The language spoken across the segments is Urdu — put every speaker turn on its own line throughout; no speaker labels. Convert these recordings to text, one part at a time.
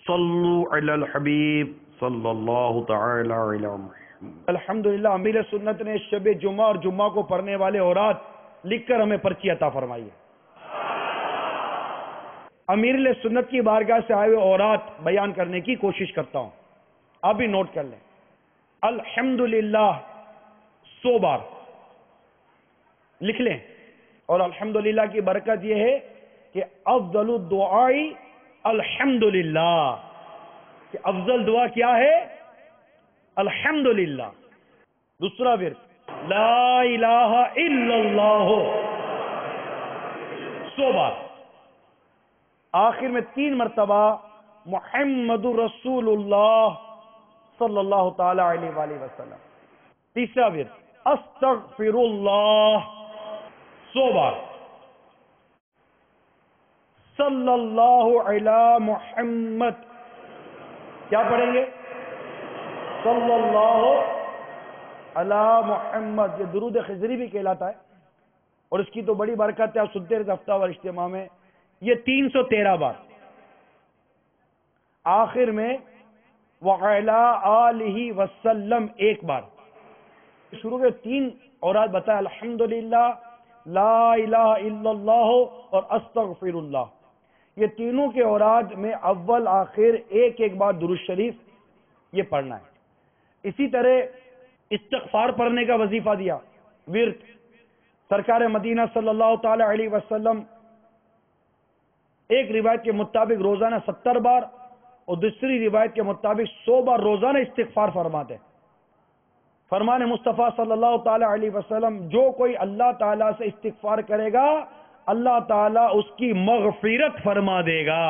صلو علی الحبیب صلی اللہ تعالی علی محمد۔
الحمدللہ امیر سنت نے شب جمعہ اور جمعہ کو پڑھنے والے اورات لکھ کر ہمیں پرچی عطا فرمائی ہے۔ امیر سنت کی بارگاہ سے آئے ہوئے اورات بیان کرنے کی کوشش کرتا ہوں، آپ بھی نوٹ کر لیں۔ الحمدللہ 100 بار لکھ لیں، اور الحمدللہ کی برکت یہ ہے کہ افضل الدعاء الحمدللہ، کہ افضل دعا کیا ہے؟ الحمدللہ۔ دوسرا ورد لا الہ الا اللہ 100 بار، آخر میں 3 مرتبہ محمد رسول اللہ صلی اللہ تعالی علیہ وآلہ وسلم۔ تیسرا ورد استغفر اللہ 100 بار، صلی اللہ علی محمد، کیا پڑھیں گے؟ صلی اللہ علی محمد۔ یہ درود خضری بھی کہلاتا ہے، اور اس کی تو بڑی برکت ہے، آپ سنتے رہتے ہفتہ وار اجتماع میں۔ یہ 313 بار، آخر میں وعلی آلہ وسلم 1 بار۔ شروع کے 3 اورات بتایا، الحمدللہ، لا الہ الا اللہ اور استغفر اللہ۔ یہ تینوں کے اوراد میں اول آخر ایک بار درود شریف یہ پڑھنا ہے۔ اسی طرح استغفار پڑھنے کا وظیفہ دیا، ورد سرکار مدینہ صلی اللہ تعالی علیہ وسلم ایک روایت کے مطابق روزانہ 70 بار اور دوسری روایت کے مطابق 100 بار روزانہ استغفار فرماتے۔ فرمان مصطفیٰ صلی اللہ تعالی علیہ وسلم، جو کوئی اللہ تعالیٰ سے استغفار کرے گا اللہ تعالیٰ اس کی مغفرت فرما دے گا۔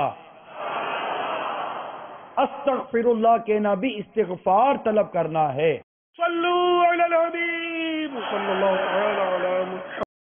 استغفر اللہ کہنا بھی استغفار طلب کرنا ہے۔ صلو علی الحبیب صلی اللہ